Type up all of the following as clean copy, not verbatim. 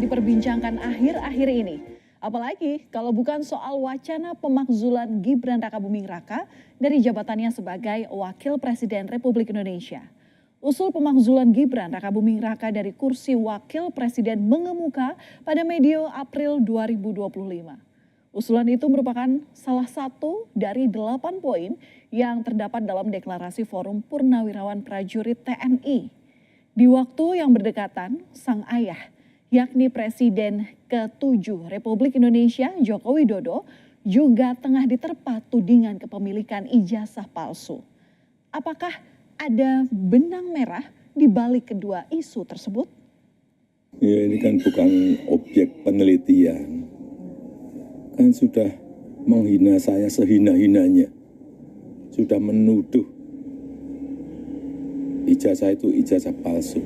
diperbincangkan akhir-akhir ini. Apalagi kalau bukan soal wacana pemakzulan Gibran Rakabuming Raka dari jabatannya sebagai Wakil Presiden Republik Indonesia. Usul pemakzulan Gibran Rakabuming Raka dari kursi Wakil Presiden mengemuka pada medio April 2025. Usulan itu merupakan salah satu dari 8 poin yang terdapat dalam deklarasi Forum Purnawirawan Prajurit TNI. Di waktu yang berdekatan, sang ayah, yakni Presiden ke-7 Republik Indonesia Joko Widodo, juga tengah diterpa tudingan kepemilikan ijazah palsu. Apakah ada benang merah di balik kedua isu tersebut? Ya, ini kan bukan objek penelitian. Kan sudah menghina saya sehina-hinanya. Sudah menuduh ijazah itu ijazah palsu.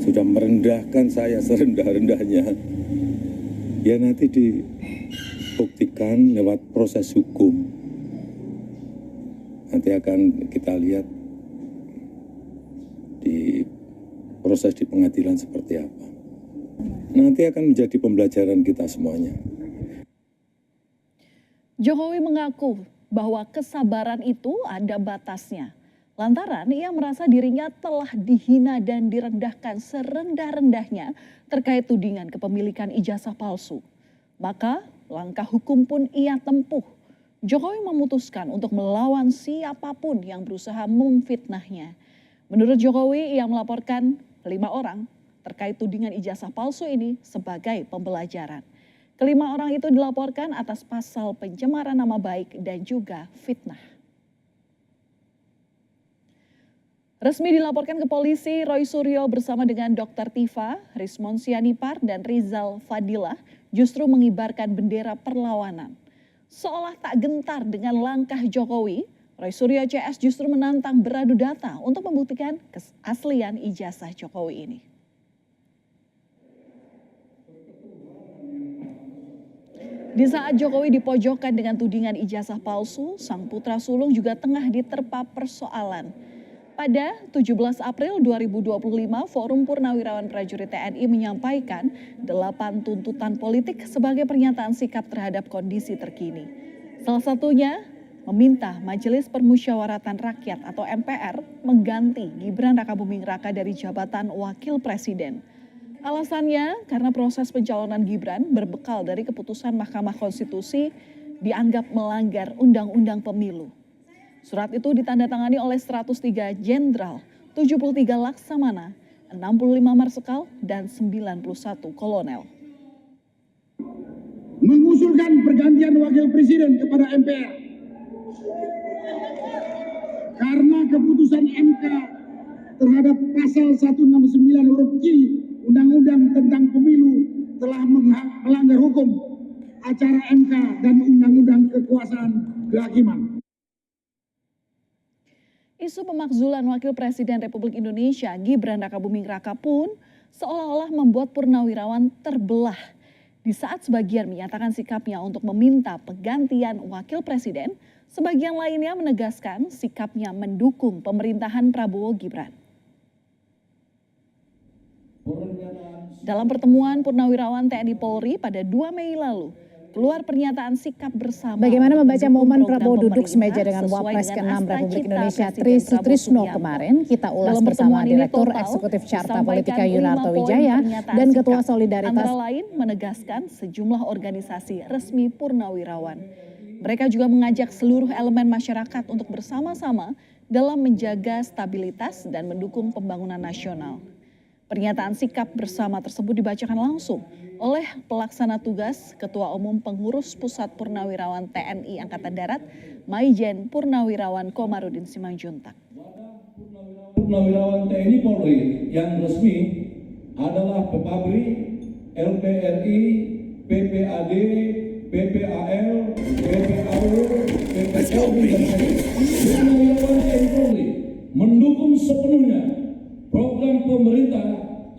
Sudah merendahkan saya serendah-rendahnya. Ya nanti dibuktikan lewat proses hukum. Nanti akan kita lihat di proses di pengadilan seperti apa. Nanti akan menjadi pembelajaran kita semuanya. Jokowi mengaku bahwa kesabaran itu ada batasnya. Lantaran ia merasa dirinya telah dihina dan direndahkan serendah-rendahnya terkait tudingan kepemilikan ijazah palsu. Maka langkah hukum pun ia tempuh. Jokowi memutuskan untuk melawan siapapun yang berusaha memfitnahnya. Menurut Jokowi, ia melaporkan 5 orang terkait tudingan ijazah palsu ini sebagai pembelajaran. Kelima orang itu dilaporkan atas pasal pencemaran nama baik dan juga fitnah. Resmi dilaporkan ke polisi, Roy Suryo bersama dengan Dr. Tifa, Rismon Sianipar, dan Rizal Fadilah justru mengibarkan bendera perlawanan. Seolah tak gentar dengan langkah Jokowi, Roy Suryo CS justru menantang beradu data untuk membuktikan keaslian ijazah Jokowi ini. Di saat Jokowi dipojokkan dengan tudingan ijazah palsu, sang putra sulung juga tengah diterpa persoalan. Pada 17 April 2025, Forum Purnawirawan Prajurit TNI menyampaikan 8 tuntutan politik sebagai pernyataan sikap terhadap kondisi terkini. Salah satunya meminta Majelis Permusyawaratan Rakyat atau MPR mengganti Gibran Rakabuming Raka dari jabatan Wakil Presiden. Alasannya karena proses pencalonan Gibran berbekal dari keputusan Mahkamah Konstitusi dianggap melanggar Undang-Undang Pemilu. Surat itu ditandatangani oleh 103 jenderal, 73 laksamana, 65 marsekal, dan 91 kolonel. Mengusulkan pergantian wakil presiden kepada MPR. Karena keputusan MK terhadap pasal 169 huruf Q Undang-Undang tentang Pemilu telah melanggar hukum acara MK dan Undang-Undang Kekuasaan Kehakiman. Isu pemakzulan Wakil Presiden Republik Indonesia Gibran Rakabuming Raka pun seolah-olah membuat Purnawirawan terbelah. Di saat sebagian menyatakan sikapnya untuk meminta penggantian Wakil Presiden, sebagian lainnya menegaskan sikapnya mendukung pemerintahan Prabowo Gibran. Dalam pertemuan Purnawirawan TNI Polri pada 2 Mei lalu, keluar pernyataan sikap bersama. Bagaimana membaca momen Prabowo duduk semeja dengan Wapres ke-6 Republik Indonesia Tri Sutrisno kemarin? Kita ulas bersama Direktur Eksekutif Carta Politika Yunarto Wijaya dan Ketua Solidaritas. Antara lain menegaskan sejumlah organisasi resmi Purnawirawan. Mereka juga mengajak seluruh elemen masyarakat untuk bersama-sama dalam menjaga stabilitas dan mendukung pembangunan nasional. Pernyataan sikap bersama tersebut dibacakan langsung oleh pelaksana tugas Ketua Umum Pengurus Pusat Purnawirawan TNI Angkatan Darat, Maijen Purnawirawan Komarudin Simanjuntak. Purnawirawan TNI Polri yang resmi adalah PPABRI, LPRI, PPAD, PPAL, PPAU, PPAU, Purnawirawan TNI Polri mendukung sepenuhnya program pemerintah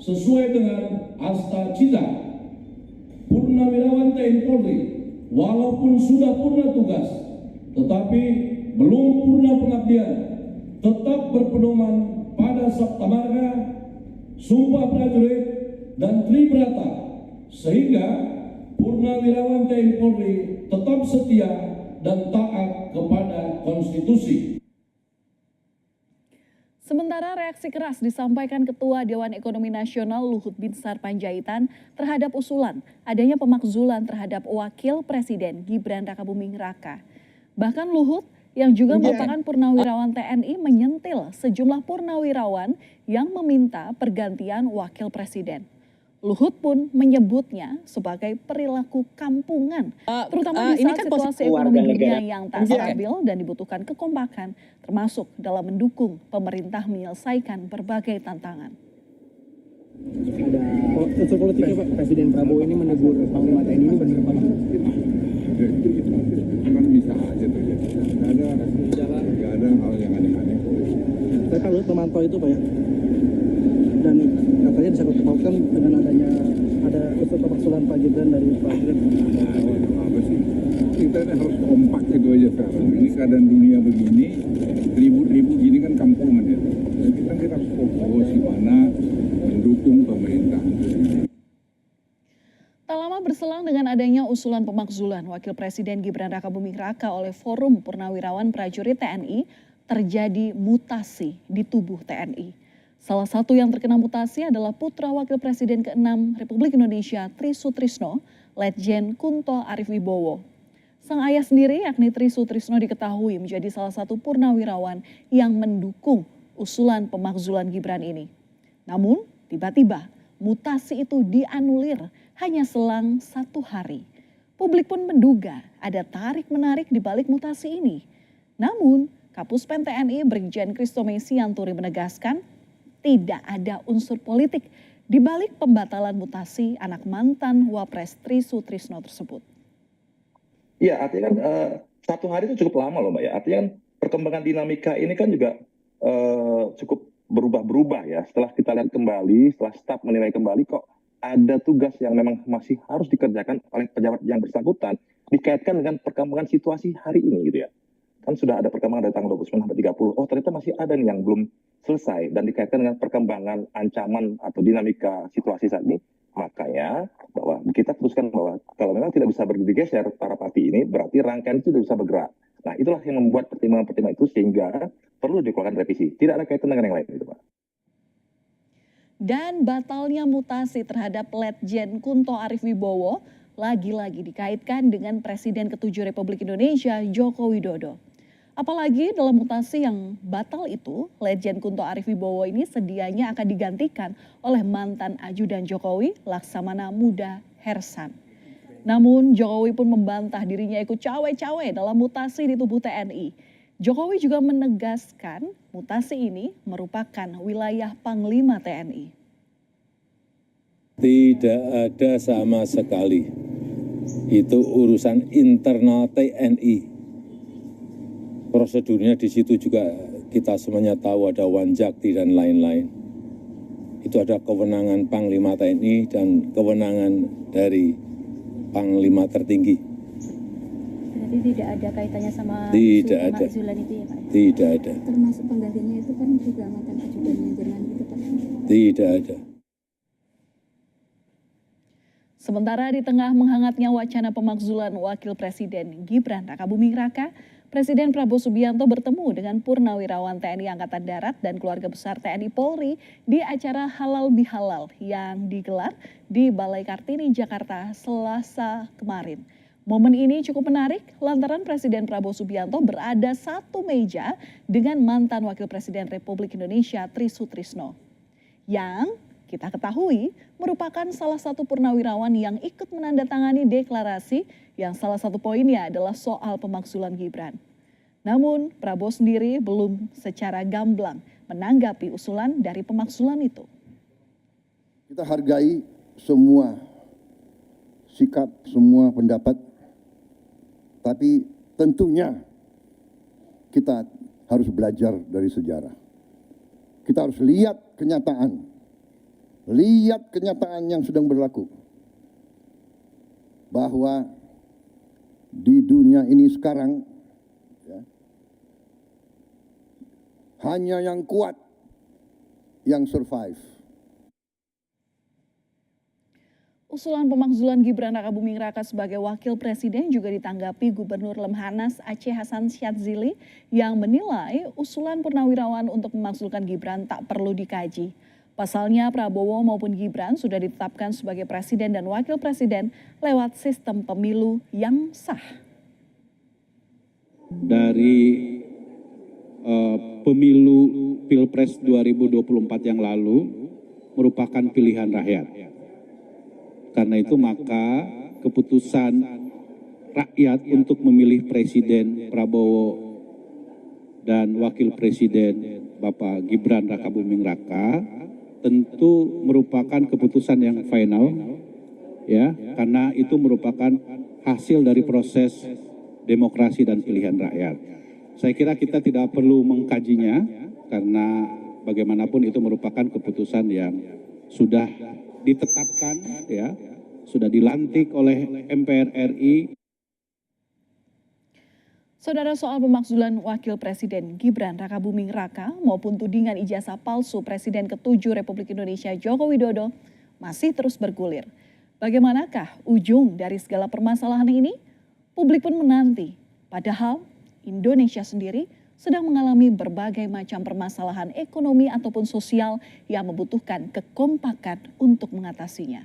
sesuai dengan Asta Cita. Purnawirawan TNI Polri walaupun sudah purna tugas tetapi belum purna pengabdian tetap berpedoman pada Sabta Marga, Sumpah Prajurit, dan Tribrata sehingga Purnawirawan TNI Polri tetap setia dan taat kepada konstitusi. Sementara reaksi keras disampaikan Ketua Dewan Ekonomi Nasional Luhut Binsar Panjaitan terhadap usulan adanya pemakzulan terhadap Wakil Presiden Gibran Rakabuming Raka. Bahkan Luhut yang juga merupakan purnawirawan TNI menyentil sejumlah purnawirawan yang meminta pergantian Wakil Presiden. Luhut pun menyebutnya sebagai perilaku kampungan, terutama di saat situasi ekonomi dunia yang tak stabil dan dibutuhkan kekompakan, termasuk dalam mendukung pemerintah menyelesaikan berbagai tantangan. Ada unsur politiknya Pak, Presiden Prabowo ini menegur Panglima TNI ini benar Pak? Kan bisa aja terjadi. Nggak ada hal yang aneh-aneh. Saya kan memantau itu Pak ya. Dan katanya disangkut pautkan dengan adanya ada unsur pemakzulan Pak Gibran dari Pak Gibran. Apa sih? Kita ini harus kompak gitu aja sekarang. Ini keadaan dunia begini, ribut-ribut gini kan kampungan ya. Dan kita harus fokus gimana mendukung pemerintah. Tak lama berselang dengan adanya usulan pemakzulan Wakil Presiden Gibran Rakabuming Raka oleh Forum Purnawirawan Prajurit TNI, terjadi mutasi di tubuh TNI. Salah satu yang terkena mutasi adalah putra Wakil Presiden ke-6 Republik Indonesia Tri Sutrisno, Letjen Kunto Arif Wibowo. Sang ayah sendiri yakni Tri Sutrisno diketahui menjadi salah satu purnawirawan yang mendukung usulan pemakzulan Gibran ini. Namun tiba-tiba mutasi itu dianulir hanya selang 1 hari. Publik pun menduga ada tarik-menarik di balik mutasi ini. Namun Kapuspen TNI Brigjen Christomey Sianturi menegaskan tidak ada unsur politik di balik pembatalan mutasi anak mantan Wapres Tri Sutrisno tersebut. Iya, artinya kan 1 hari itu cukup lama loh Mbak ya. Artinya kan perkembangan dinamika ini kan juga cukup berubah-berubah ya. Setelah kita lihat kembali, setelah staf menilai kembali kok ada tugas yang memang masih harus dikerjakan oleh pejabat yang bersangkutan dikaitkan dengan perkembangan situasi hari ini gitu ya. Kan sudah ada perkembangan dari tanggal 29 sampai 30. Oh ternyata masih ada nih yang belum selesai dan dikaitkan dengan perkembangan ancaman atau dinamika situasi saat ini. Makanya bahwa kita teruskan bahwa kalau memang tidak bisa bergeser para parti ini berarti rangkaian itu tidak bisa bergerak. Nah itulah yang membuat pertimbangan-pertimbangan itu sehingga perlu dikeluarkan revisi. Tidak ada kaitan dengan yang lain itu Pak. Dan batalnya mutasi terhadap Letjen Kunto Arif Wibowo lagi-lagi dikaitkan dengan Presiden ke-7 Republik Indonesia Joko Widodo. Apalagi dalam mutasi yang batal itu, Letjen Kunto Arif Wibowo ini sedianya akan digantikan oleh mantan ajudan Jokowi, Laksamana Muda Hersan. Namun Jokowi pun membantah dirinya ikut cawe-cawe dalam mutasi di tubuh TNI. Jokowi juga menegaskan mutasi ini merupakan wilayah Panglima TNI. Tidak ada sama sekali. Itu urusan internal TNI. Prosedurnya di situ juga kita semuanya tahu ada wanjakti dan lain-lain. Itu ada kewenangan Panglima TNI dan kewenangan dari Panglima tertinggi. Berarti tidak ada kaitannya sama pemakzulan itu ya Pak? Tidak ada. Termasuk penggantinya itu kan juga mantan ajudannya, jangan gitu Pak? Tidak ada. Sementara di tengah menghangatnya wacana pemakzulan Wakil Presiden Gibran Rakabuming Raka, Presiden Prabowo Subianto bertemu dengan Purnawirawan TNI Angkatan Darat dan keluarga besar TNI Polri di acara Halal Bihalal yang digelar di Balai Kartini, Jakarta, Selasa kemarin. Momen ini cukup menarik lantaran Presiden Prabowo Subianto berada satu meja dengan mantan Wakil Presiden Republik Indonesia Tri Sutrisno. Yang kita ketahui merupakan salah satu purnawirawan yang ikut menandatangani deklarasi yang salah satu poinnya adalah soal pemakzulan Gibran. Namun Prabowo sendiri belum secara gamblang menanggapi usulan dari pemakzulan itu. Kita hargai semua sikap, semua pendapat, tapi tentunya kita harus belajar dari sejarah. Kita harus lihat kenyataan yang sedang berlaku. Bahwa di dunia ini sekarang ya, hanya yang kuat yang survive. Usulan pemakzulan Gibran Rakabuming Raka sebagai wakil presiden juga ditanggapi Gubernur Lemhanas Aceh Hasan Syadzili yang menilai usulan Purnawirawan untuk memakzulkan Gibran tak perlu dikaji. Pasalnya Prabowo maupun Gibran sudah ditetapkan sebagai presiden dan wakil presiden lewat sistem pemilu yang sah. Dari pemilu Pilpres 2024 yang lalu merupakan pilihan rakyat. Karena itu maka keputusan rakyat untuk memilih Presiden Prabowo dan Wakil Presiden Bapak Gibran Rakabuming Raka tentu merupakan keputusan yang final, ya, karena itu merupakan hasil dari proses demokrasi dan pilihan rakyat. Saya kira kita tidak perlu mengkajinya karena bagaimanapun itu merupakan keputusan yang sudah ditetapkan, ya, sudah dilantik oleh MPR RI. Saudara, soal pemakzulan Wakil Presiden Gibran Rakabuming Raka maupun tudingan ijazah palsu Presiden ke-7 Republik Indonesia Joko Widodo masih terus bergulir. Bagaimanakah ujung dari segala permasalahan ini? Publik pun menanti. Padahal Indonesia sendiri sedang mengalami berbagai macam permasalahan ekonomi ataupun sosial yang membutuhkan kekompakan untuk mengatasinya.